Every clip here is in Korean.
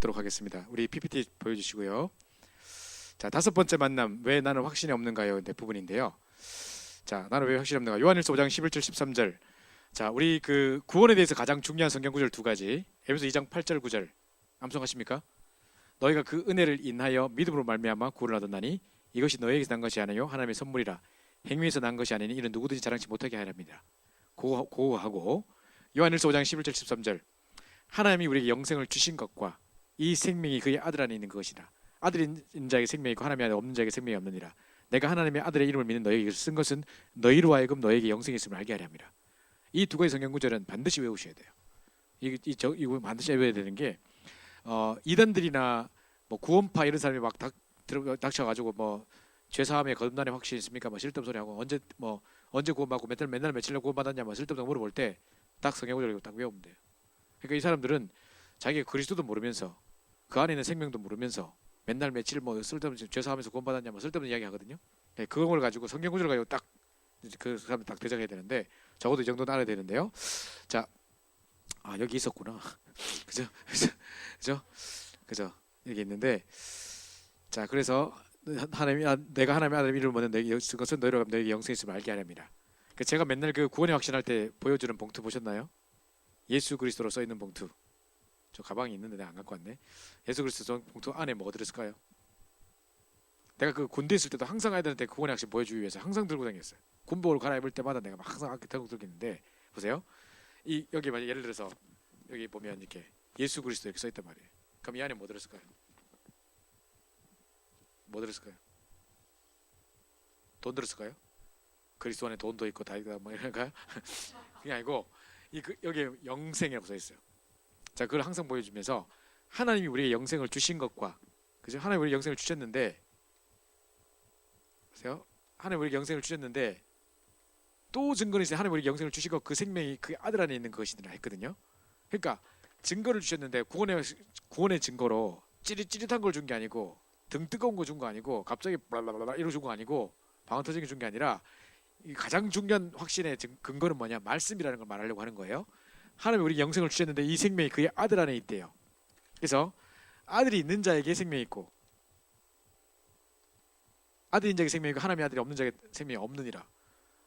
보도록 하겠습니다. 우리 PPT 보여주시고요. 자, 다섯 번째 만남, 왜 나는 확신이 없는가요? 네, 부분인데요. 자, 나는 왜 확신이 없는가? 요한일서 5장 11절 13절. 자, 우리 그 구원에 대해서 가장 중요한 성경 구절 두 가지. 에베소 2장 8절 9절. 암송하십니까? 너희가 그 은혜를 인하여 믿음으로 말미암아 구원을 얻었나니 이것이 너희에게서 난 것이 아니요 하나님의 선물이라. 행위에서 난 것이 아니니 이는 누구든지 자랑치 못하게 하랍니다. 고하고 요한일서 5장 11절 13절. 하나님이 우리에게 영생을 주신 것과 이 생명이 그의 아들 안에 있는 것이라. 아들이 있는 자에게 생명이 있고 하나님이 안에 없는 자에게 생명이 없느니라. 내가 하나님의 아들의 이름을 믿는 너희에게 쓴 것은 너희로 하여금 너희에게 영생이 있음을 알게 하려 함이라. 이 두 가지 성경 구절은 반드시 외우셔야 돼요. 이거 반드시 외워야 되는 게 이단들이나 뭐 구원파 이런 사람이 막 닥쳐가지고 뭐 죄사함에 거듭남의 확신이 있습니까? 뭐 쓸데없는 소리 하고 언제 구원받고 맨날 며칠 구원받았냐 뭐 쓸데없는 거 물어볼 때 딱 성경 구절 딱 외우면 돼요. 그러니까 이 사람들은 자기가 그리스도도 모르면서 그 안에 있는 생명도 모르면서 맨날 며칠 뭐 쓸데없는 죄사하면서 구원받았냐 뭐 쓸데없는 이야기 하거든요. 네, 그걸 가지고 성경 구절을 가지고 딱 그 사람 딱 대적해야 되는데 적어도 이 정도는 알아야 되는데요. 자, 여기 있었구나. 그죠? 여기 있는데, 자, 그래서 내가 하나님의 아들 이름을 얻는 너에게 그것은 너희로 하면 너에게 영생이 있음을 알게 하렵니다. 제가 맨날 그 구원의 확신할 때 보여주는 봉투 보셨나요? 예수 그리스도로 써 있는 봉투. 저 가방이 있는데 내가 안 갖고 왔네. 예수 그리스도 봉투 안에 뭐가 들었을까요? 내가 그 군대 있을 때도 항상 아이들한테 구원의 확신 보여주기 위해서 항상 들고 다녔어요. 군복을 갈아입을 때마다 내가 막 항상 들고 있는데 보세요. 여기 만약 예를 들어서 여기 보면 이렇게 예수 그리스도 이렇게 써 있단 말이에요. 그럼 이 안에 뭐 들었을까요? 뭐 들었을까요? 돈 들었을까요? 그리스도 안에 돈도 있고 다 있다 뭐 이런가요? 그게 아니고 여기 영생이라고 써 있어요. 자, 그걸 항상 보여주면서 하나님이 우리에게 영생을 주신 것과 그죠? 하나님이 우리에게 영생을 주셨는데 보세요. 하나님이 우리에게 영생을 주셨는데 또 증거는 있어요. 하나님이 우리에게 영생을 주시고 그 생명이 그 아들 안에 있는 것이라 했거든요. 그러니까 증거를 주셨는데 구원의 증거로 찌릿찌릿한 걸 준 게 아니고 등 뜨거운 거 준 거 아니고 갑자기 블라블라블라 이러 준 거 아니고 방언 터지게 준 게 아니라 가장 중요한 확신의 근거는 뭐냐? 말씀이라는 걸 말하려고 하는 거예요. 하나님이 우리에게 영생을 주셨는데 이 생명이 그의 아들 안에 있대요. 그래서 아들이 있는 자에게 생명이 있고 아들인 자에게 생명이 있고 하나님의 아들이 없는 자에게 생명이 없느니라.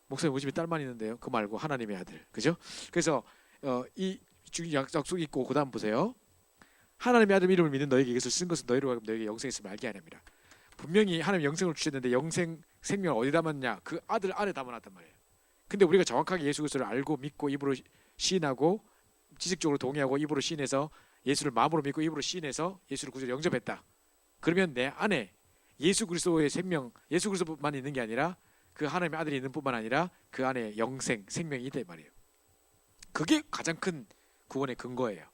목사님 우리 집에 딸만 있는데요. 그 말고 하나님의 아들. 그죠? 그래서 이 약속이 있고 그 다음 보세요. 하나님의 아들 이름을 믿는 너에게 이것을 쓴 것은 너희로 하여금 너에게 영생이 있음을 알게 하렵니다. 분명히 하나님 영생을 주셨는데 생명을 어디 담았냐? 그 아들 안에 담아놨단 말이에요. 근데 우리가 정확하게 예수 그리스도를 알고 믿고 입으로 시인하고 지식적으로 동의하고 입으로 시인해서 예수를 마음으로 믿고 입으로 시인해서 예수를 구주로 영접했다. 그러면 내 안에 예수 그리스도의 생명, 예수 그리스도만 있는 게 아니라 그 하나님의 아들이 있는 뿐만 아니라 그 안에 생명이 있다 이 말이에요. 그게 가장 큰 구원의 근거예요.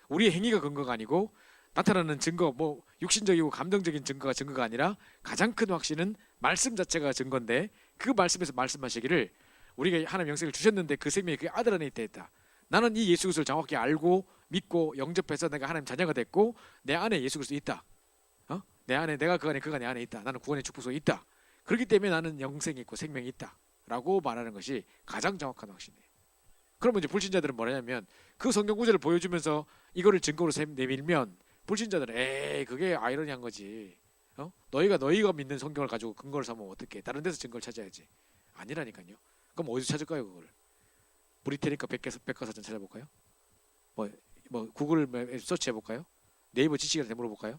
우리의 행위가 근거가 아니고 나타나는 증거, 뭐 육신적이고 감정적인 증거가 아니라 가장 큰 확신은 말씀 자체가 증거인데 그 말씀에서 말씀하시기를 우리가 하나님 영생을 주셨는데 그 생명이 그 아들 안에 있다. 나는 이 예수 그리스도를 정확히 알고 믿고 영접해서 내가 하나님 자녀가 됐고 내 안에 예수 그리스도 있다. 내 안에 내가 그가 내 안에 있다. 나는 구원의 축복속에 있다. 그렇기 때문에 나는 영생이 있고 생명이 있다. 라고 말하는 것이 가장 정확한 확신이에요. 그러면 이제 불신자들은 뭐냐면 그 성경 구절을 보여주면서 이거를 증거로 내밀면 불신자들은 에이 그게 아이러니한 거지. 너희가 믿는 성경을 가지고 근거를 삼으면 어떡해. 다른 데서 증거를 찾아야지. 아니라니까요. 그럼 어디서 찾을까요 그걸? 브리테니카 백과사전 찾아볼까요? 뭐 구글 서치 해볼까요? 네이버 지식인한테 물어볼까요?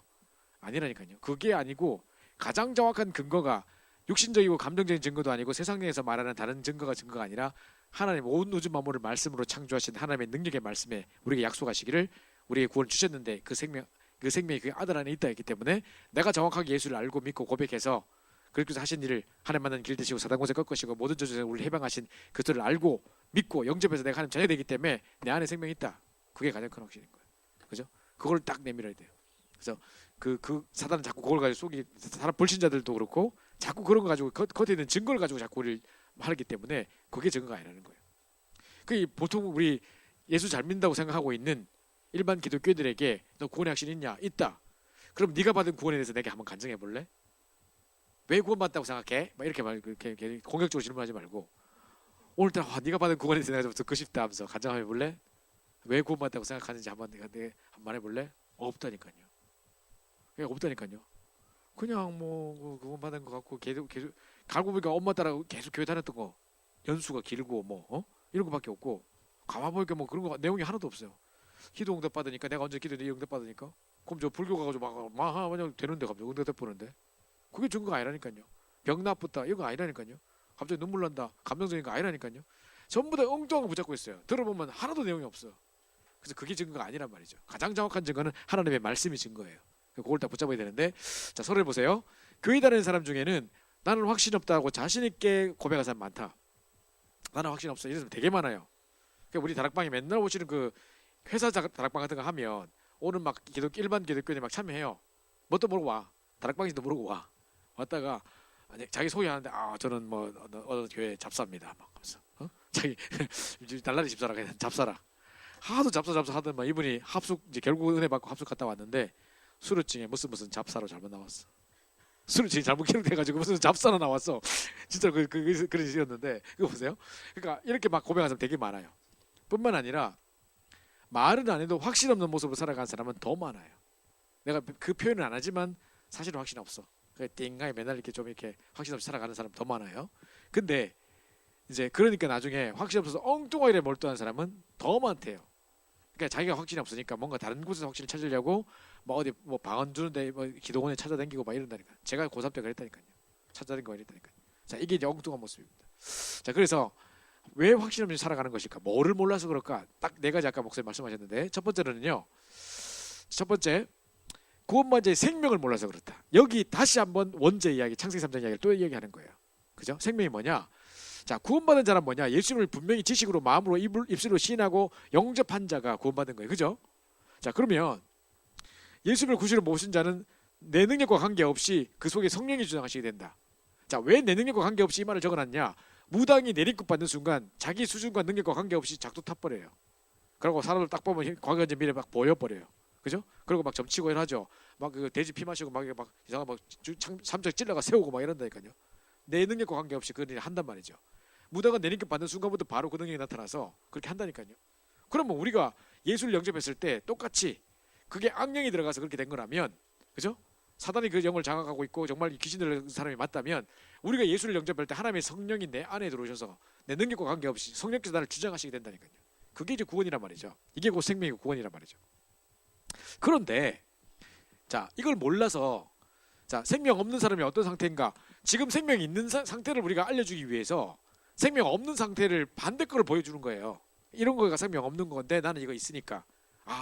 아니라니까요. 그게 아니고 가장 정확한 근거가 육신적이고 감정적인 증거도 아니고 세상에서 말하는 다른 증거가 아니라 하나님 온 우주 만물을 말씀으로 창조하신 하나님의 능력의 말씀에 우리에게 약속하시기를 우리에게 구원을 주셨는데 그 생명이 그 아들 안에 있다 했기 때문에 내가 정확하게 예수를 알고 믿고 고백해서 그렇게 하신 일을 하나님 만나는 길 되시고 사단 권세 꺾으시고 모든 저주에서 우리를 해방하신 그들을 알고 믿고 영접해서 내가 하나님 자녀 되기 때문에 내 안에 생명이 있다. 그게 가장 큰 확신인 거예요. 그죠? 그걸 딱 내밀어야 돼요. 그래서 그 사단은 자꾸 그걸 가지고 사람 불신자들도 그렇고 자꾸 그런 거 가지고 겉에 있는 증거를 가지고 자꾸 우리를 하기 때문에 그게 증거가 아니라는 거예요. 그 보통 우리 예수 잘 믿는다고 생각하고 있는 일반 기독교인들에게 너 구원의 확신 있냐? 있다. 그럼 네가 받은 구원에 대해서 내게 한번 간증해 볼래? 왜 구원받았다고 생각해? 막 이렇게 공격적으로 질문하지 말고 오늘따라 네가 받은 구원에 대해서 내가 좀 듣고 싶다 하면서 간증해 볼래? 왜 구원받았다고 생각하는지 한번 내가 말해 볼래? 없다니까요. 그게 없다니까요. 그냥 뭐 그거 받은 거 갖고 계속 갈고 보니까 엄마 따라 계속 교회 다녔던 거 연수가 길고 뭐 이런 거밖에 없고 가만 보니까 뭐 그런 거 내용이 하나도 없어요. 기도 응답 받으니까 내가 언제 기도에 응답 받으니까 그럼 저 불교 가가지고 막 그냥 되는데 갑자기 응답 보는데 그게 증거가 아니라니까요. 병 나쁘다 이거 아니라니까요. 갑자기 눈물 난다 감정적인 거 아니라니까요. 전부 다 엉뚱한 거 붙잡고 있어요. 들어보면 하나도 내용이 없어. 그래서 그게 증거가 아니란 말이죠. 가장 정확한 증거는 하나님의 말씀이 증거예요. 그걸 딱 붙잡아야 되는데 자 서로 해보세요. 교회 다니는 사람 중에는 나는 확신 없다고 자신 있게 고백하는 사람 많다. 나는 확신 없어 이런 사람 되게 많아요. 그러니까 우리 다락방에 맨날 오시는 그 회사 다락방 같은 거 하면 오늘 막 일반 기독교인이 막 참여해요. 뭣도 모르고 와. 다락방인지도 모르고 와. 왔다가 자기 소개하는데 저는 뭐 어느 교회 잡사입니다. 막 하면서 자기 달라리 집사라 그냥 잡사라. 하도 잡사 하던 막 이분이 합숙 이제 결국 은혜 받고 합숙 갔다 왔는데 수료증에 무슨 잡사로 잘못 나왔어. 수료증이 잘못 기록돼가지고 무슨 잡사로 나왔어. 진짜 그런 식이었는데 그거 보세요. 그러니까 이렇게 막 고백하는 사람 되게 많아요. 뿐만 아니라 말은 안 해도 확신 없는 모습으로 살아가는 사람은 더 많아요. 내가 그 표현은 안 하지만 사실은 확신 없어. 띵가에 맨날 이렇게 좀 이렇게 확신 없이 살아가는 사람 더 많아요. 근데 이제 그러니까 나중에 확신 없어서 엉뚱하게 몰두하는 사람은 더 많대요. 그러니까 자기가 확신이 없으니까 뭔가 다른 곳에서 확신을 찾으려고 뭐 어디 뭐 방언 주는데 뭐 기도원에 찾아다니고 막 이런다니까. 제가 고3 때 그랬다니까요. 찾아다니고 이랬다니까요. 자 이게 이제 엉뚱한 모습입니다. 자 그래서 왜 확신 없이 살아가는 것일까? 뭐를 몰라서 그럴까? 딱 네 가지 아까 목사님 말씀하셨는데 첫 번째는요. 첫 번째 구원받은 자의 생명을 몰라서 그렇다. 여기 다시 한번 원죄 이야기, 창세기 3장 이야기를 또 얘기하는 거예요. 그죠? 생명이 뭐냐? 자, 구원받은 자란 뭐냐? 예수님을 분명히 지식으로 마음으로 입술로 시인하고 영접한 자가 구원받은 거예요. 그죠? 자, 그러면 예수님을 구주로 모신 자는 내 능력과 관계없이 그 속에 성령이 주장하시게 된다. 자, 왜 내 능력과 관계없이 이 말을 적어놨냐? 무당이 내리급 받는 순간 자기 수준과 능력과 관계없이 작두 타버려요. 그리고 사람들 딱 보면 과거인지 미래 막 보여버려요. 그죠? 그리고 막 점치고 이러죠. 막 그 돼지 피 마시고 막 이상한 막 삼척 찔러가 세우고 막 이런다니까요. 내 능력과 관계없이 그런 일을 한단 말이죠. 무당은 내리급 받는 순간부터 바로 그 능력이 나타나서 그렇게 한다니까요. 그러면 우리가 예수를 영접했을 때 똑같이 그게 악령이 들어가서 그렇게 된 거라면, 그죠? 사단이 그 영을 장악하고 있고 정말 귀신 들린 사람이 맞다면 우리가 예수를 영접할 때 하나님의 성령이 내 안에 들어오셔서 내 능력과 관계없이 성령께서 나를 주장하시게 된다니까요. 그게 이제 구원이란 말이죠. 이게 곧 생명이고 구원이란 말이죠. 그런데 자 이걸 몰라서 자 생명 없는 사람이 어떤 상태인가 지금 생명이 있는 상태를 우리가 알려주기 위해서 생명 없는 상태를 반대 거를 보여주는 거예요. 이런 거가 생명 없는 건데 나는 이거 있으니까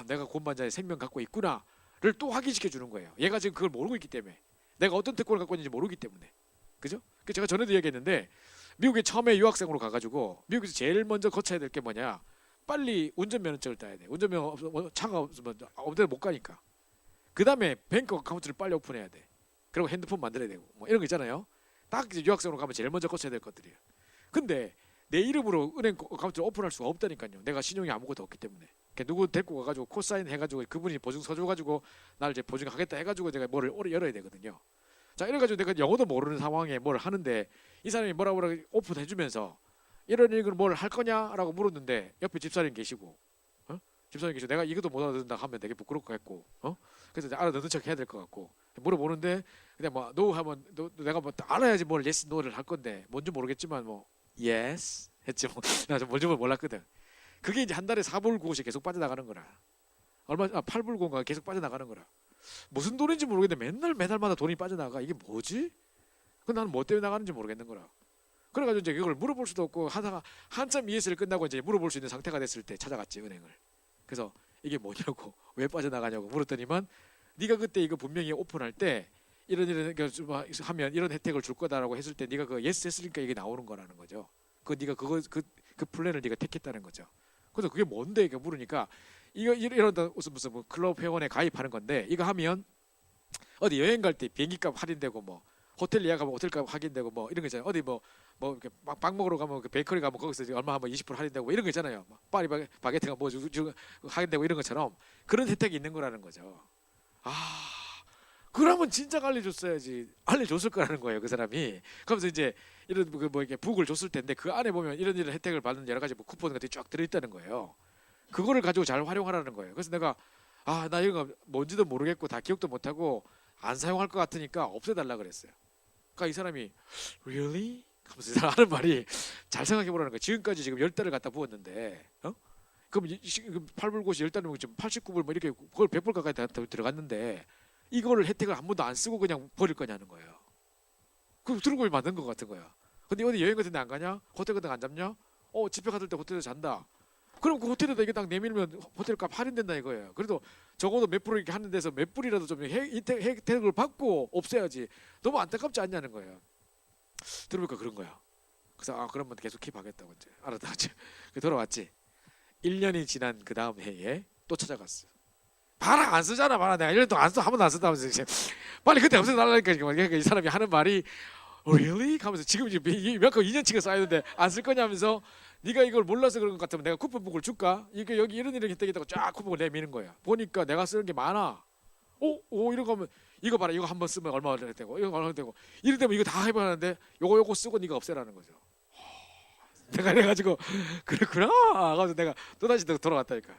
내가 구원받은 자의 생명 갖고 있구나를 또 확인시켜 주는 거예요. 얘가 지금 그걸 모르고 있기 때문에 내가 어떤 특권을 갖고 있는지 모르기 때문에 그죠? 제가 전에도 얘기했는데 미국에 처음에 유학생으로 가가지고 미국에서 제일 먼저 거쳐야 될 게 뭐냐 빨리 운전면허증을 따야 돼. 운전면허 없으면 차가 없으면 아무 데나 못 가니까. 그 다음에 뱅크 어카운트를 빨리 오픈해야 돼. 그리고 핸드폰 만들어야 되고 뭐 이런 거 있잖아요. 딱 이제 유학생으로 가면 제일 먼저 거쳐야 될 것들이에요. 근데 내 이름으로 은행 어카운트를 오픈할 수가 없다니까요. 내가 신용이 아무것도 없기 때문에. 누구 데리고 가가지고 코사인 해가지고 그분이 보증 서줘가지고 날 이제 보증하겠다 해가지고 내가 뭐를 열어야 되거든요. 자 이래가지고 내가 영어도 모르는 상황에 뭘 하는데 이 사람이 뭐라 오픈해주면서 이런 뭘 할 거냐라고 물었는데 옆에 집사님 계시고 집사님 계시고 내가 이것도 못 알아듣는다 하면 되게 부끄럽겠고 그래서 알아듣는 척 해야 될 것 같고 물어보는데 그냥 뭐 no 하면 내가 뭐 알아야지 뭘 yes no를 할 건데 뭔지 모르겠지만 뭐 yes 했지 뭐 나 뭔지 몰랐거든. 그게 이제 한 달에 4불 9호씩 계속 빠져나가는 거라. 8불 9호가 계속 빠져나가는 거라. 무슨 돈인지 모르겠는데 맨날 매달마다 돈이 빠져나가. 이게 뭐지? 그 나는 뭐 때문에 나가는지 모르겠는 거라. 그래가지고 이제 그걸 물어볼 수도 없고 하다가 한참 ES를 끝나고 이제 물어볼 수 있는 상태가 됐을 때 찾아갔지 은행을. 그래서 이게 뭐냐고 왜 빠져나가냐고 물었더니만 네가 그때 이거 분명히 오픈할 때 이런 하면 이런 혜택을 줄 거다라고 했을 때 네가 그 예스 했으니까 이게 나오는 거라는 거죠. 네가 그 플랜을 네가 택했다는 거죠. 그래서 그게 뭔데 이렇게 물으니까 이런 무슨 뭐 클럽 회원에 가입하는 건데 이거 하면 어디 여행 갈 때 비행기값 할인되고 뭐 호텔 예약하면 호텔값 할인되고 뭐 이런 거 있잖아요. 어디 뭐 이렇게 빵 먹으러 가면 그 베이커리 가면 거기서 얼마 하면 20% 할인되고 뭐 이런 거 있잖아요. 파리 바게트가 뭐 할인되고 이런 것처럼 그런 혜택이 있는 거라는 거죠. 그러면 진작 알려줬어야지. 알려줬을 거라는 거예요, 그 사람이. 그러면서 이제 이런 이렇게 북을 줬을 텐데 그 안에 보면 이런 혜택을 받는 여러 가지 쿠폰 같은 게 쫙 들어있다는 거예요. 그거를 가지고 잘 활용하라는 거예요. 그래서 내가 나 이거 뭔지도 모르겠고 다 기억도 못하고 안 사용할 것 같으니까 없애달라 그랬어요. 그러니까 이 사람이 really? 하면서 이 사람 하는 말이 잘 생각해 보라는 거야. 지금까지 지금 10달을 갖다 부었는데 그럼 8불 곳이 10달이면 지금 89불 뭐 이렇게 그걸 100불 가까이 다 들어갔는데 이거를 혜택을 한 번도 안 쓰고 그냥 버릴 거냐는 거예요. 그럼 들고 만든 것 같은 거야. 근데 어디 여행 같은 데 안 가냐? 호텔 같은 데 안 잡냐? 집에 갔을 때 호텔에서 잔다. 그럼 그 호텔에다 이게 딱 내밀면 호텔값 할인된다 이거예요. 그래도 적어도 몇 프로 이렇게 하는 데서 몇 불이라도 좀 혜택을 받고 없애야지. 너무 안타깝지 않냐는 거예요. 들어보니까 그런 거야. 그래서 그러면 계속 킵하겠다고 이제 알았다. 돌아왔지. 1년이 지난 그 다음 해에 또 찾아갔어. 봐라 안 쓰잖아. 봐라 내가 1년 동안 안 써. 한 번도 안 쓴다면서 이제 빨리 그때 없애달라니까. 그러니까 이 사람이 하는 말이 really? 하면서 지금 이제 몇 2년치가 쌓였는데 안 쓸 거냐면서 네가 이걸 몰라서 그런 것 같으면 내가 쿠폰북을 줄까? 이게 여기 이런 혜택이 있다고 쫙 쿠폰을 내미는 거야. 보니까 내가 쓰는 게 많아. 이런 거 하면 이거 봐라. 이거 한번 쓰면 얼마 되고 이거 얼마 되고 이럴 때면 이거 다 해봤는데 요거 쓰고 네가 없애라는 거죠. 내가 그래가지고 그렇구나 하면서 내가 또다시 돌아갔다니까.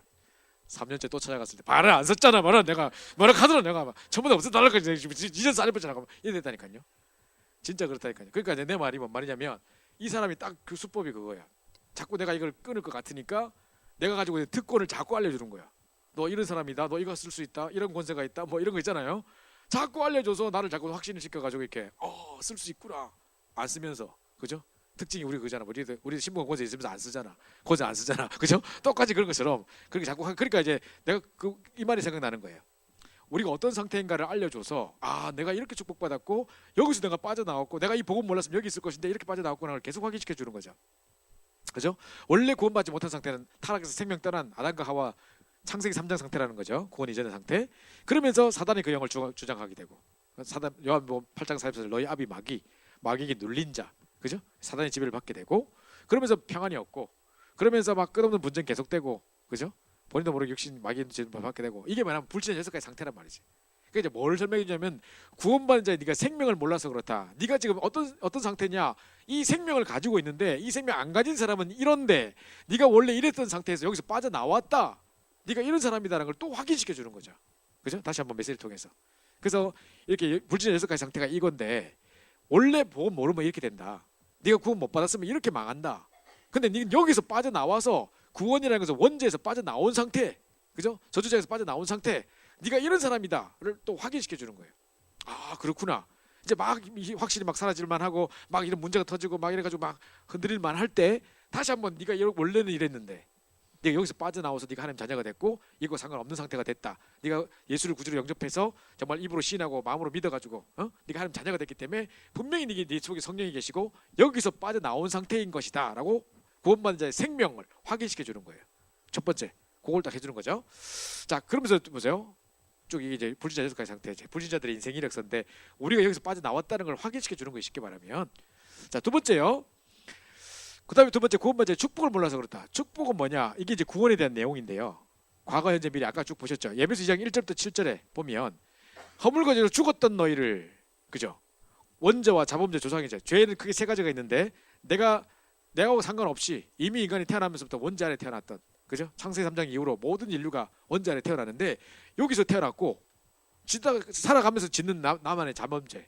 3년째 또 찾아갔을 때 말을 안 썼잖아. 말을 내가 뭐라 하더라. 내가 전부 다 없애달라고 잊어서 안 해봤잖아. 이랬다니까요. 진짜 그렇다니까요. 그러니까 이제 내 말이 뭔 말이냐면 이 사람이 딱 그 수법이 그거야. 자꾸 내가 이걸 끊을 것 같으니까 내가 가지고 있는 특권을 자꾸 알려주는 거야. 너 이런 사람이다. 너 이거 쓸 수 있다. 이런 권세가 있다. 뭐 이런 거 있잖아요. 자꾸 알려줘서 나를 자꾸 확신을 시켜가지고 이렇게 쓸 수 있구나. 안 쓰면서 그죠? 특징이 우리 그잖아. 우리도 신분권 권세 있으면서 안 쓰잖아. 권세 안 쓰잖아. 그죠? 똑같이 그런 것처럼 그렇게 자꾸 그러니까 이제 내가 이 말이 생각나는 거예요. 우리가 어떤 상태인가를 알려줘서 내가 이렇게 축복받았고 여기서 내가 빠져나왔고 내가 이 복음 몰랐으면 여기 있을 것인데 이렇게 빠져나왔구나를 계속 확인시켜 주는 거죠. 그죠? 원래 구원받지 못한 상태는 타락에서 생명 떠난 아담과 하와 창세기 3장 상태라는 거죠. 구원 이전의 상태. 그러면서 사단이 그 영을 주장하게 되고 요한복음 8장 44절 너희 아비 마귀에게 눌린 자. 그죠? 사단의 지배를 받게 되고 그러면서 평안이 없고 그러면서 막 끝없는 분쟁 계속되고 그죠? 본인도 모르게 육신 마귀의 지배를 받게 되고 이게 뭐냐면 불신의 6가지 상태란 말이지. 그러니까 이제 뭘 설명해 주냐면 구원받은 자에 네가 생명을 몰라서 그렇다. 네가 지금 어떤 상태냐? 이 생명을 가지고 있는데 이 생명 안 가진 사람은 이런데 네가 원래 이랬던 상태에서 여기서 빠져나왔다. 네가 이런 사람이다라는 걸 또 확인시켜 주는 거죠. 그죠? 다시 한번 메시지를 통해서. 그래서 이렇게 불신의 6가지 상태가 이건데 원래 복음 모르면 이렇게 된다. 네가 구원 못 받았으면 이렇게 망한다. 근데 네가 여기서 빠져나와서 구원이라는 것은 원죄에서 빠져나온 상태. 그죠? 저주자에서 빠져나온 상태. 네가 이런 사람이다를 또 확인시켜 주는 거예요. 그렇구나. 이제 막 확실히 막 사라질만 하고 막 이런 문제가 터지고 막 이래가지고 막 흔들릴만 할 때 다시 한번 네가 원래는 이랬는데 네가 여기서 빠져나와서 네가 하나님 자녀가 됐고 이거 상관없는 상태가 됐다. 네가 예수를 구주로 영접해서 정말 입으로 시인하고 마음으로 믿어가지고 네가 하나님 자녀가 됐기 때문에 분명히 네 속에 성령이 계시고 여기서 빠져나온 상태인 것이다라고 구원받은 자의 생명을 확인시켜 주는 거예요. 첫 번째 그걸 딱 해주는 거죠. 자 그러면서 보세요. 쭉 이게 이제 불신자 6가지 상태, 불신자들의 인생 이력서인데 우리가 여기서 빠져나왔다는 걸 확인시켜 주는 거 쉽게 말하면. 자 두 번째요. 그다음에 두 번째 구원받은 자의 축복을 몰라서 그렇다. 축복은 뭐냐? 이게 이제 구원에 대한 내용인데요. 과거, 현재, 미래 아까 쭉 보셨죠. 에베소 2장 1절부터 7절에 보면 허물거지로 죽었던 너희를 그죠? 원죄와 자범죄, 조상이죄. 죄는 크게 세 가지가 있는데 내가하고 상관없이 이미 인간이 태어나면서부터 원죄 안에 태어났던 그죠? 창세기 3장 이후로 모든 인류가 원죄 안에 태어났는데 여기서 태어났고 살아가면서 짓는 나만의 자범죄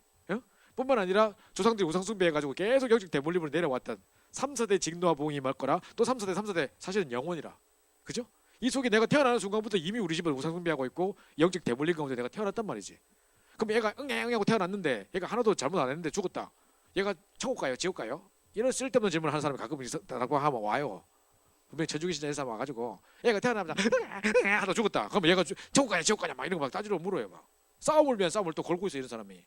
뿐만 아니라 조상들이 우상숭배해가지고 계속 영적 대물림으로 내려왔던 3사대 직노와 봉이 말 거라 또 3사대 사실은 영원이라 그죠? 이 속에 내가 태어나는 순간부터 이미 우리 집을 우상숭배하고 있고 영적 대물림 가운데 내가 태어났단 말이지. 그럼 얘가 응애응애하고 태어났는데 얘가 하나도 잘못 안 했는데 죽었다. 얘가 천국 가요? 지옥 가요? 이런 쓸데없는 질문을 하는 사람이 가끔 있다고 하면 와요. 분명히 천주교 신자 사람 와가지고 얘가 태어나면 하다 죽었다. 그러면 얘가 천국 가냐 지옥 가냐 막 이런 거 막 따지러 물어요. 막 싸움을 위한 싸움을 또 걸고 있어 이런 사람이.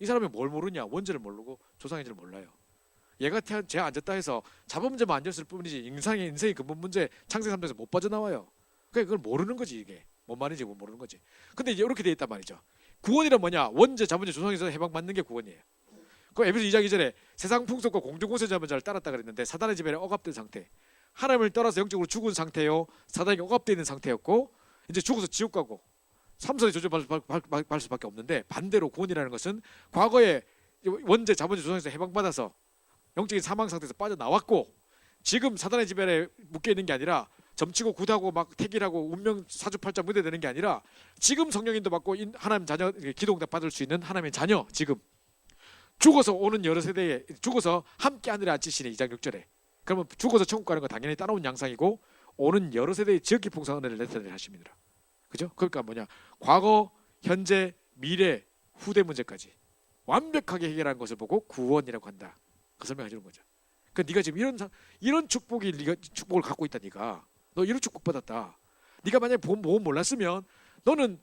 이 사람이 뭘 모르냐? 원죄를 모르고 조상인지를 몰라요. 얘가 죄 안 졌다 해서 자범죄만 안 졌을 뿐이지 인생의 근본 문제 창세기 3장에서 못 빠져나와요. 그러니까 그걸 모르는 거지 이게. 뭔 말인지 모르는 거지. 근데 이제 이렇게 돼 있단 말이죠. 구원이란 뭐냐? 원죄, 자범죄, 조상에서 해방받는 게 구원이에요. 그 에베소 2장 2절에 세상 풍속과 공중권세 잡은 자를 따랐다 그랬는데 사단의 지배에 억압된 상태. 하나님을 떠나서 영적으로 죽은 상태요. 사단에게 억압되어 있는 상태였고 이제 죽어서 지옥 가고 3사대 조절받을 수밖에 없는데 반대로 구원이라는 것은 과거에 원죄, 자본죄, 조상에서 해방받아서 영적인 사망 상태에서 빠져나왔고 지금 사단의 지배에 묶여 있는 게 아니라 점치고 굿하고 막 택일하고 운명 사주팔자 무대 되는 게 아니라 지금 성령인도 받고 하나님 자녀 기도응답 받을 수 있는 하나님의 자녀 지금 죽어서 오는 여러 세대에 죽어서 함께 하늘에 앉히시네 2장 6절에. 그러면 죽어서 천국 가는 건 당연히 따라온 양상이고 오는 여러 세대의 지극히 풍성한 은혜를 나타내는 하십니다. 그죠? 그러니까 뭐냐 과거, 현재, 미래, 후대 문제까지 완벽하게 해결한 것을 보고 구원이라고 한다. 그 설명해 주는 거죠. 그 네가 지금 이런 축복이 네가 축복을 갖고 있다. 너 이런 축복 받았다. 네가 만약에 보험 몰랐으면 너는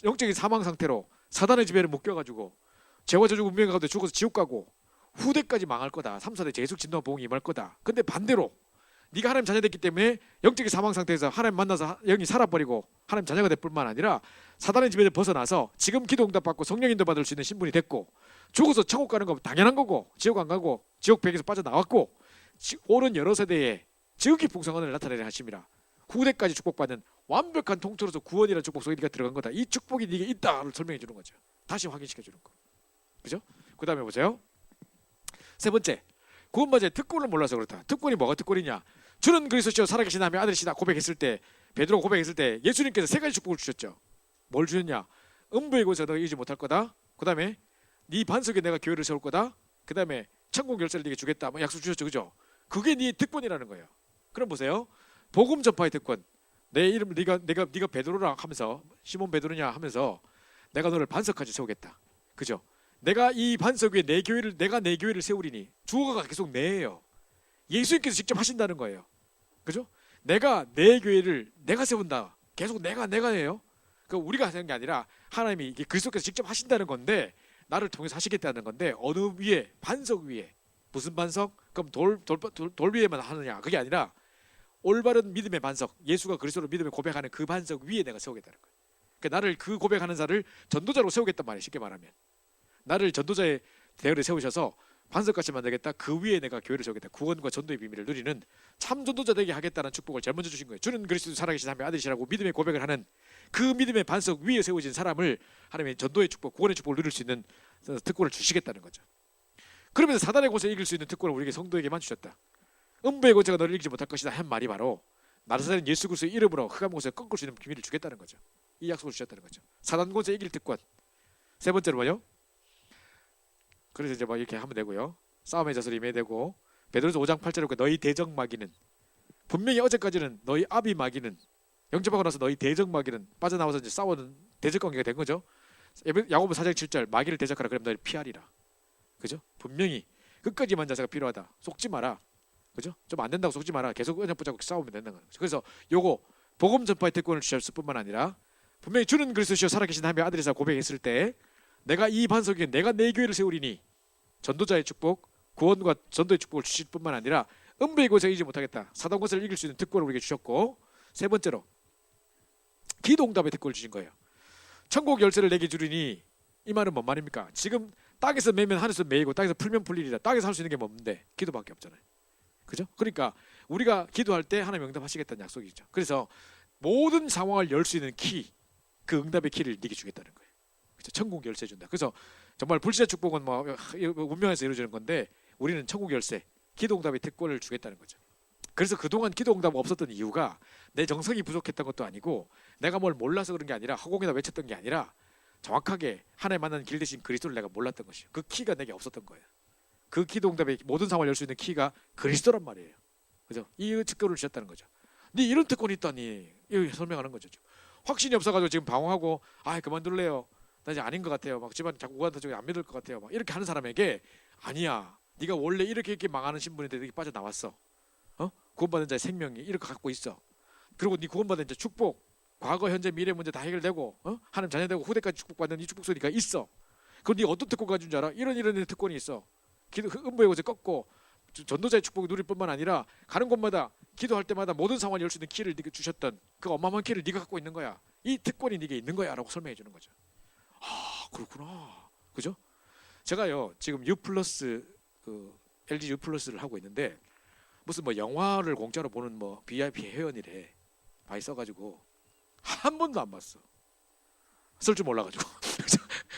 영적인 사망 상태로 사단의 지배를 못 껴가지고 죄와 저주 운명에 가도 죽어서 지옥 가고 후대까지 망할 거다. 3, 4대 계속 진노와 보응이 임할 거다. 근데 반대로 네가 하나님 자녀 됐기 때문에 영적인 사망 상태에서 하나님 만나서 영이 살아버리고 하나님 자녀가 될 뿐만 아니라 사단의 지배를 벗어나서 지금 기도 응답 받고 성령인도 받을 수 있는 신분이 됐고 죽어서 천국 가는 거 당연한 거고 지옥 안 가고 지옥 벽에서 빠져나왔고 오는 여러 세대에 지극히 풍성한 은혜를 나타내는 하심이라 후대까지 축복받는 완벽한 통째로서 구원이라는 축복 속에 네가 들어간 거다. 이 축복이 네게 있다를 설명해 주는 거죠. 다시 확인시켜 주는 거. 그죠? 그 다음에 보세요. 세 번째, 구원받을 특권을 몰라서 그렇다. 특권이 뭐가 특권이냐? 주는 그리스도시요 살아계신 하나님의 아들이시다 고백했을 때 베드로 고백했을 때 예수님께서 세 가지 축복을 주셨죠. 뭘 주셨냐? 음부의 곳에서 너가 이기지 못할 거다. 그 다음에 네 반석에 내가 교회를 세울 거다. 그 다음에 천국 열쇠를 네게 주겠다. 뭐 약속 주셨죠, 그죠? 그게 네 특권이라는 거예요. 그럼 보세요. 복음 전파의 특권. 내 이름 네가 베드로라 하면서 시몬 베드로냐 하면서 내가 너를 반석까지 세우겠다. 그죠? 내가 이 반석 위에 내가 내 교회를 세우리니 주어가 계속 내예요. 예수님께서 직접 하신다는 거예요. 그죠? 내가 내 교회를 내가 세운다. 계속 내가예요. 그 우리가 하는 게 아니라 하나님이 그리스도께서 직접 하신다는 건데 나를 통해서 하시겠다는 건데 어느 위에 반석 위에 무슨 반석? 그럼 돌 위에만 하느냐? 그게 아니라 올바른 믿음의 반석 예수가 그리스도를 믿음에 고백하는 그 반석 위에 내가 세우겠다는 거예요. 그러니까 나를 그 고백하는 자를 전도자로 세우겠단 말이에요. 쉽게 말하면 나를 전도자의 대열에 세우셔서 반석같이 만들겠다. 그 위에 내가 교회를 세우겠다. 구원과 전도의 비밀을 누리는 참 전도자 되게 하겠다는 축복을 제일 먼저 주신 거예요. 주는 그리스도 살아계신 하나님의 아들이시라고 믿음의 고백을 하는 그 믿음의 반석 위에 세워진 사람을 하나님의 전도의 축복, 구원의 축복을 누릴 수 있는 특권을 주시겠다는 거죠. 그러면서 사단의 곳에 이길 수 있는 특권을 우리에게 성도에게만 주셨다. 음부의 권세가 너를 이기지 못할 것이다 한 말이 바로 나사렛 예수 그리스도의 이름으로 흑암 곳에 꺾을 수 있는 비밀을 주겠다는 거죠. 이 약속을 주셨다는 거죠. 사단 권세 이길 특권. 세 번째로 뭐요? 그래서 이제 막 이렇게 하면 되고요. 싸움의 자세를 임해야 되고 베드로서 5장 8절에 너희 대적 마귀는 분명히 어제까지는 너희 아비 마귀는 영접하고 나서 너희 대적 마귀는 빠져나와서 이제 싸우는 대적 관계가 된 거죠. 야고보 4장 7절 마귀를 대적하라 그러면 너희 피하리라. 그죠? 분명히 끝까지만 자세가 필요하다. 속지 마라. 그죠? 좀 안 된다고 속지 마라. 계속 언약 붙잡고 싸우면 된다는 거죠. 그래서 요거 복음 전파의 특권을 주셨을 뿐만 아니라 분명히 주는 그리스도시요 살아계신 하나님의 아들이사 고백했을 때 내가 이 반석 위에 내가 내 교회를 세우리니 전도자의 축복, 구원과 전도의 축복을 주실 뿐만 아니라 음부의 곳에 이기지 못하겠다. 사단 권세를 이길 수 있는 특권을 우리에게 주셨고 세 번째로 기도 응답의 특권을 주신 거예요. 천국 열쇠를 내게 주리니 이 말은 뭔 말입니까? 지금 땅에서 매면 하늘에서 매이고 땅에서 풀면 풀리리라. 땅에서 할 수 있는 게 뭔데? 기도밖에 없잖아요. 그죠? 그러니까 우리가 기도할 때 하나님 응답하시겠다는 약속이죠. 그래서 모든 상황을 열 수 있는 키, 그 응답의 키를 네게 주겠다는 거예요. 그죠? 천국 열쇠 준다. 그래서 정말 불시자 축복은 뭐 운명에서 이루어지는 건데 우리는 천국 열쇠, 기도 응답의 특권을 주겠다는 거죠. 그래서 그동안 기도 응답 없었던 이유가 내 정성이 부족했던 것도 아니고 내가 뭘 몰라서 그런 게 아니라 허공에다 외쳤던 게 아니라 정확하게 하나님 만난 길 대신 그리스도를 내가 몰랐던 것이에요. 그 키가 내게 없었던 거예요. 그 기도 응답의 모든 상황을 열 수 있는 키가 그리스도란 말이에요. 그죠? 이 특권을 주셨다는 거죠. 네 이런 특권이 있다니 이거 설명하는 거죠. 확신이 없어가지고 지금 방황하고 그만둘래요. 나 이제 아닌 것 같아요. 막 집안 자꾸 우한테 쪽에 안 믿을 것 같아요. 막 이렇게 하는 사람에게 아니야. 네가 원래 이렇게 망하는 신분인데 이렇게 빠져나왔어. 구원받은 자의 생명이 이렇게 갖고 있어. 그리고 네 구원받은 자 축복, 과거, 현재, 미래 문제 다 해결되고 하나님 자녀 되고 후대까지 축복받는 이 축복 소리가 있어. 그럼 네 어떤 특권 가진 줄 알아? 이런 특권이 있어. 음부의 곳에 꺾고 전도자의 축복을 누릴 뿐만 아니라 가는 곳마다 기도할 때마다 모든 상황을 열 수 있는 키를 네가 주셨던 그 어마어마한 키를 네가 갖고 있는 거야. 이 특권이 네게 있는 거야 라고 설명해 주는 거죠. 그렇구나. 그죠? 제가요 지금 U 플러스 LG U 플러스를 하고 있는데 무슨 뭐 영화를 공짜로 보는 뭐 VIP 회원이래 많이 써가지고 한 번도 안 봤어. 쓸 줄 몰라가지고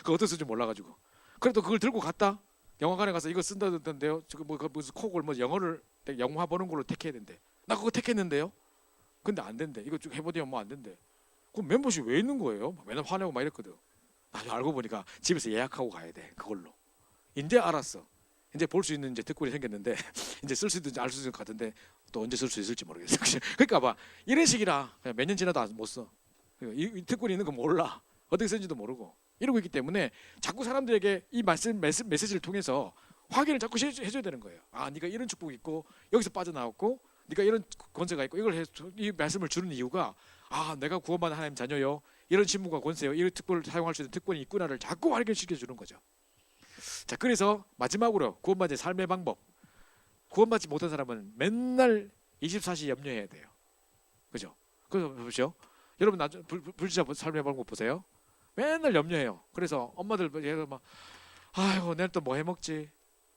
그 어떤 쓸 줄 몰라가지고 그래도 그걸 들고 갔다. 영화관에 가서 이거 쓴다던데요. 지금 뭐 무슨 콕을 뭐 영화 보는 걸로 택해야 된대. 나 그거 택했는데요. 근데 안 된대. 이거 쭉 해보더니 뭐 안 된대. 그럼 멤버십 왜 있는 거예요? 막 맨날 화내고 막 이랬거든. 나중에 알고 보니까 집에서 예약하고 가야 돼. 그걸로. 이제 알았어. 이제 볼 수 있는 이제 특권이 생겼는데 이제 쓸 수 있는지 알 수 있을 것 같은데 또 언제 쓸 수 있을지 모르겠어. 그러니까 봐 이런 식이라 그냥 몇 년 지나도 못 써. 이 특권이 있는 거 몰라. 어떻게 쓰는지도 모르고 이러고 있기 때문에 자꾸 사람들에게 이 메시지를 통해서 확인을 자꾸 해줘야 되는 거예요. 아, 네가 이런 축복이 있고 여기서 빠져나왔고 네가 이런 권세가 있고 이 말씀을 주는 이유가 아, 내가 구원받은 하나님 자녀요. 이런 신분과 권세요. 이런 특권을 사용할 수 있는 특권이 있구나를 자꾸 확인시켜 주는 거죠. 자, 그래서 마지막으로 구원받은 삶의 방법. 구원받지 못한 사람은 맨날 24시 염려해야 돼요. 그죠? 그래서 보십시오. 여러분 나중 불지자 삶의 방법 보세요. 맨날 염려해요. 그래서 엄마들 예를 막 아이고 내일 또 뭐 해먹지?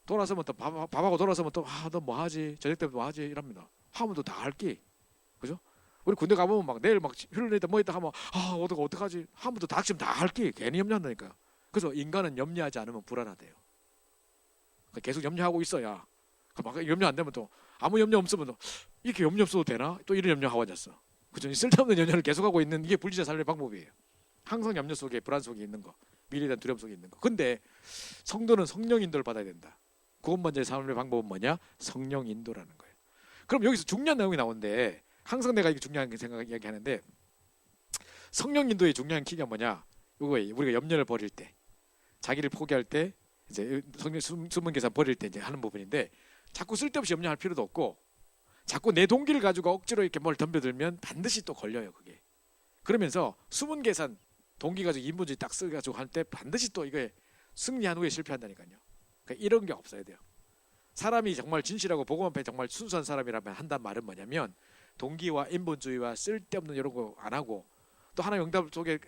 돌아서면 또 밥하고 돌아서면 또 너 뭐 하지? 저녁 때면 뭐 하지? 이럽니다. 하면 또 다 할게. 그죠? 우리 군대 가보면 막 내일 막 훈련했다 뭐 했다 하면 어떡하지? 하면 또 닥치면 다 할게. 괜히 염려한다니까. 그래서 인간은 염려하지 않으면 불안하대요. 계속 염려하고 있어야. 막 염려 안 되면 또 아무 염려 없으면 또 이렇게 염려 없어도 되나? 또 이런 염려하고 앉았어. 그죠? 쓸데없는 염려를 계속하고 있는 이게 불지자 삶의 방법이에요. 항상 염려 속에 불안 속에 있는 거, 미래에 대한 두려움 속에 있는 거. 근데 성도는 성령 인도를 받아야 된다. 구원받은 삶의 방법은 뭐냐? 성령 인도라는 거예요. 그럼 여기서 중요한 내용이 나오는데 항상 내가 이게 중요한 생각 이야기하는데 성령 인도의 중요한 키가 뭐냐? 이거예요. 우리가 염려를 버릴 때, 자기를 포기할 때, 이제 성령 숨은 계산 버릴 때 이제 하는 부분인데 자꾸 쓸데없이 염려할 필요도 없고 자꾸 내 동기를 가지고 억지로 이렇게 뭘 덤벼들면 반드시 또 걸려요 그게. 그러면서 숨은 계산 동기 가지고 인문주의 딱 써가지고 할 때 반드시 또 이게 승리한 후에 실패한다니까요. 그러니까 이런 게 없어야 돼요. 사람이 정말 진실하고 복음 앞에 정말 순수한 사람이라면 한단 말은 뭐냐면 동기와 인본주의와 쓸데없는 이런 거 안 하고 또 하나님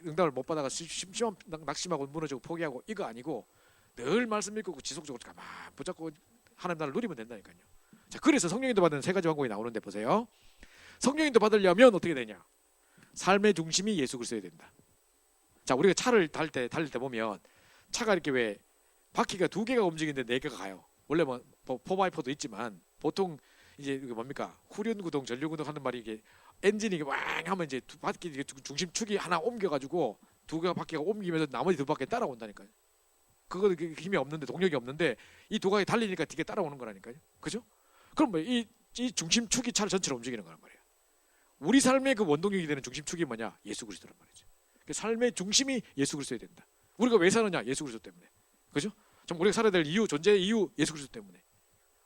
응답을 못 받아가 심심한 낙심하고 무너지고 포기하고 이거 아니고 늘 말씀 믿고 지속적으로 가만 붙잡고 하나님 나라를 누리면 된다니까요. 자, 그래서 성령인도 받는 세 가지 방법이 나오는데 보세요. 성령인도 받으려면 어떻게 되냐? 삶의 중심이 예수 그리스도여야 된다. 자, 우리가 차를 달릴 때 보면 차가 이렇게 왜 바퀴가 2개가 움직이는데 4개가 가요. 원래 뭐 4x4도 있지만 보통 이제 이게 뭡니까? 후륜구동, 전륜구동 하는 말이 이게 엔진이 왕 하면 이제 두 바퀴 중심축이 하나 옮겨가지고 2개가 바퀴가 옮기면서 나머지 2바퀴 따라온다니까요. 그거 힘이 없는데 동력이 없는데 이 2가지 달리니까 뒤에 따라오는 거라니까요. 그죠? 그럼 뭐 이 중심축이 차를 전체로 움직이는 거란 말이에요. 우리 삶의 그 원동력이 되는 중심축이 뭐냐? 예수 그리스도란 말이죠. 삶의 중심이 예수 그리스도여야 된다. 우리가 왜 사느냐? 예수 그리스도 때문에. 그죠? 좀 우리가 살아야 될 이유, 존재의 이유 예수 그리스도 때문에.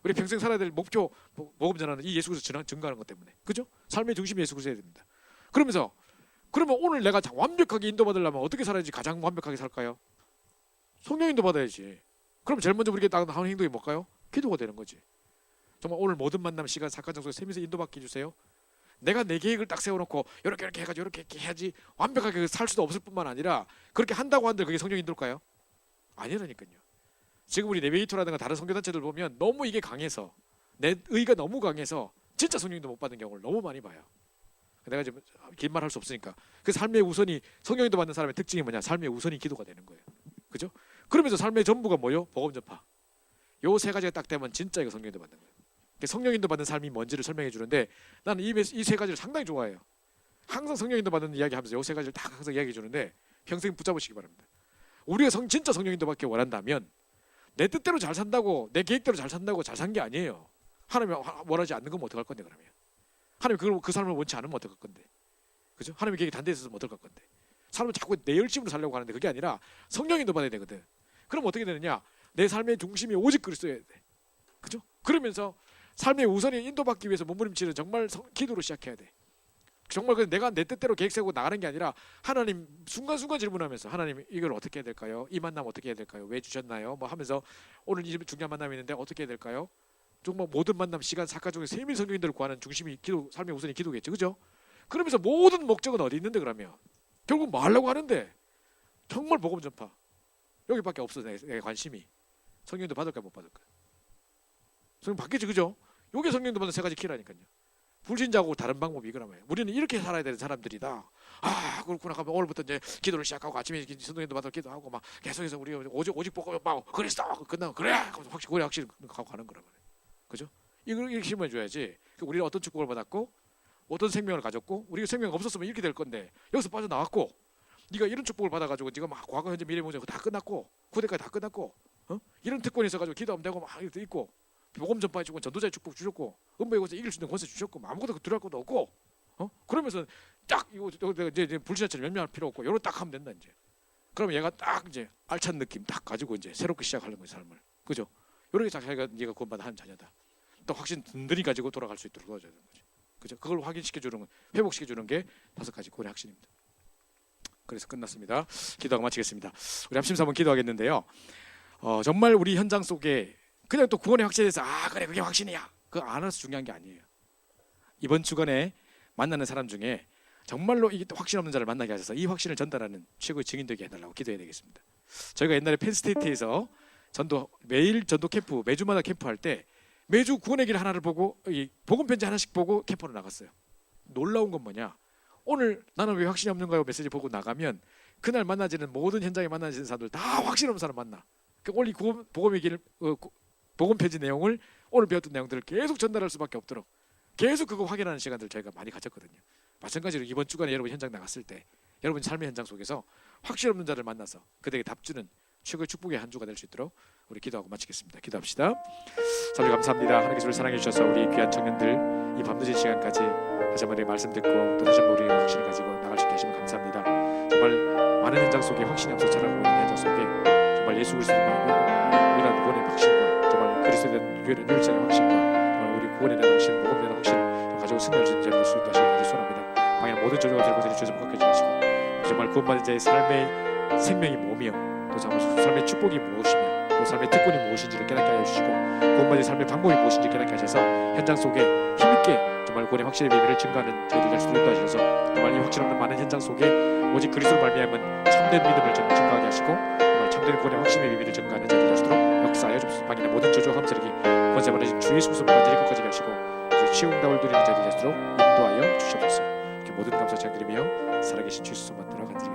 우리 평생 살아야 될 목표, 복음 전하는 이 예수 그리스도 증거하는 것 때문에. 그죠? 삶의 중심이 예수 그리스도여야 됩니다. 그러면 오늘 내가 완벽하게 인도받으려면 어떻게 살아야지 가장 완벽하게 살까요? 성령 인도 받아야지. 그럼 제일 먼저 우리가 하는 행동이 뭘까요? 기도가 되는 거지. 정말 오늘 모든 만남 시간 사건 장소에 세면서 인도받게 해주세요. 내가 내 계획을 딱 세워놓고 이렇게 해가지고 이렇게 해야지 완벽하게 살 수도 없을 뿐만 아니라 그렇게 한다고 한들 그게 성령 인도일까요? 아니라니까요. 지금 우리 네비게이터라든가 다른 선교단체들 보면 너무 이게 강해서 내 의가 너무 강해서 진짜 성령 인도 못 받는 경우를 너무 많이 봐요. 내가 지금 긴 말 할 수 없으니까 그 삶의 우선이 성령 인도 받는 사람의 특징이 뭐냐? 삶의 우선이 기도가 되는 거예요. 그죠? 그러면서 삶의 전부가 뭐요? 복음 전파. 요 세 가지가 딱 되면 진짜 이거 성령 인도 받는 거예요. 성령 인도 받는 삶이 뭔지를 설명해 주는데 나는 이 세 가지를 상당히 좋아해요. 항상 성령 인도 받는 이야기 하면서 요 세 가지를 딱 항상 이야기해 주는데 평생 붙잡으시기 바랍니다. 우리가 진짜 성령 인도 받기 원한다면 내 뜻대로 잘 산다고 내 계획대로 잘 산다고 잘 산 게 아니에요. 하나님이 원하지 않는 건 어떡할 건데 그러면. 하나님 그 삶을 원치 않으면 어떡할 건데. 그죠? 하나님의 계획이 반대했으면 어떡할 건데. 사람은 자꾸 내 열심으로 살려고 하는데 그게 아니라 성령 인도 받아야 되거든. 그럼 어떻게 되느냐? 내 삶의 중심이 오직 그리스도여야 돼. 그죠? 그러면서 삶의 우선이 인도받기 위해서 몸부림치는 정말 기도로 시작해야 돼. 정말 내가 내 뜻대로 계획 세우고 나가는 게 아니라 하나님 순간순간 질문하면서 하나님 이걸 어떻게 해야 될까요? 이 만남 어떻게 해야 될까요? 왜 주셨나요? 뭐 하면서 오늘 이 중요한 만남이 있는데 어떻게 해야 될까요? 정말 모든 만남 시간 사건 중에 세밀 성령인들을 구하는 중심이 기도, 삶의 우선이 기도겠죠. 그죠? 그러면서 모든 목적은 어디 있는데 그러면 결국 뭐 하려고 하는데 정말 복음 전파 여기밖에 없어. 내 관심이 성령도 받을까 못 받을까? 성령 받겠지. 그죠? 요게 성령도 받는 세 가지 키라니까요. 불신자하고 다른 방법이 이거라면 우리는 이렇게 살아야 되는 사람들이다. 아 그렇구나. 그러면 오늘부터 이제 기도를 시작하고 아침에 성령도 받을 기도하고 막 계속해서 우리 오직 복음 그랬어. 끝나고 그래. 확실히 하고 가는 거란 말이에요. 그죠? 이걸 이렇게 심어줘야지. 우리는 어떤 축복을 받았고 어떤 생명을 가졌고 우리가 생명 없었으면 이렇게 될 건데 여기서 빠져나왔고 네가 이런 축복을 받아가지고 네가 막 과거 현재 미래 모든 다 끝났고 구대까지 다 끝났고 이런 특권이 있어가지고 기도하면 되고 막 이렇게 있고 복음 전파해 주고 전도자의 축복 주셨고 음부의 곳에 이길 수 있는 권세 주셨고 아무것도 두려울 것도 없고 그러면서 딱 이거 이제 불신자처럼 연명할 필요 없고 요런 딱 하면 된다 이제. 그러면 얘가 딱 이제 알찬 느낌 딱 가지고 이제 새롭게 시작하는 거예요 삶을. 그죠? 요렇게 자기가 네가 구원받아 하는 자녀다. 또 확신 든든히 가지고 돌아갈 수 있도록 도와줘야 되는 거죠. 그죠? 그걸 확인시켜 주는 건 회복시켜 주는 게 5가지 구원의 확신입니다. 그래서 끝났습니다. 기도하고 마치겠습니다. 우리 합심사번 기도하겠는데요. 정말 우리 현장 속에 그냥 또 구원의 확신에 대해서 그래 그게 확신이야. 그거 안 해서 중요한 게 아니에요. 이번 주간에 만나는 사람 중에 정말로 이 확신 없는 자를 만나게 하셔서 이 확신을 전달하는 최고의 증인되게 해달라고 기도해야 되겠습니다. 저희가 옛날에 펜스테이트에서 매일 전도 캠프 매주마다 캠프할 때 매주 구원의 길 하나를 보고 이 복음 편지 하나씩 보고 캠프로 나갔어요. 놀라운 건 뭐냐? 오늘 나는 왜 확신이 없는가요? 메시지 보고 나가면 그날 만나지는 모든 현장에 만나지는 사람들 다 확신 없는 사람 만나. 오늘 복음의 길 복음 편지 내용을 오늘 배웠던 내용들을 계속 전달할 수밖에 없도록 계속 그거 확인하는 시간들 저희가 많이 가졌거든요. 마찬가지로 이번 주간에 여러분 현장 나갔을 때 여러분 삶의 현장 속에서 확신 없는 자를 만나서 그들에게 답주는 최고의 축복의 한 주가 될 수 있도록 우리 기도하고 마치겠습니다. 기도합시다. 자주 감사합니다. 하나님께서 우리를 사랑해 주셔서 우리 귀한 청년들 이 밤늦은 시간까지 다시 한번 말씀 듣고 또 다시 한번 우리의 확신을 가지고 나갈 수 있게 하시면 감사합니다. 정말 많은 현장 속에 확신이 없어 자라고 있는 현장 속에 정말 예수 그리스도만 유일한 구원의 확신과 정말 그리스도에 대한 유일한 유일성의 확신과 정말 우리 구원에 대한 확신, 복음에 대한 확신 가지고 승리할 수 있는 자를 수 있도록 하시길 소원합니다. 방향 모든 조정과 들고서 주셔서 복하게 하시고 정말 구원받은 자의 삶의 생명이 뭐며 또 정말 삶의 축복이 무엇이며 또 삶의 특권이 무엇인지를 깨닫게 하여 주시고 구원받은 삶의 방법이 무엇인지 깨닫게 하셔서 현장 속에 힘있게 정말 구원의 확신의 비밀을 증거하는 저희들 될 수 있도록 하셔서 정말 이 확신 없는 많은 현장 속에 오직 그리스도로 말미암은 참된 믿음을 증거하게 하시고 정말 참된 구원의 확신의 비밀을 증거하는 저희들 될 수 있도록 역사하여 주옵소서. 방향의 모든 조정 함스러기 권세 받으신 주 예수 그리스도 완전히 끝까지 하시고 치유응답을 누리는 자들이 될수록 인도하여 주시옵소서. 이렇게 모든 감사 드리며 살아계신 주 예수 만들어 간절히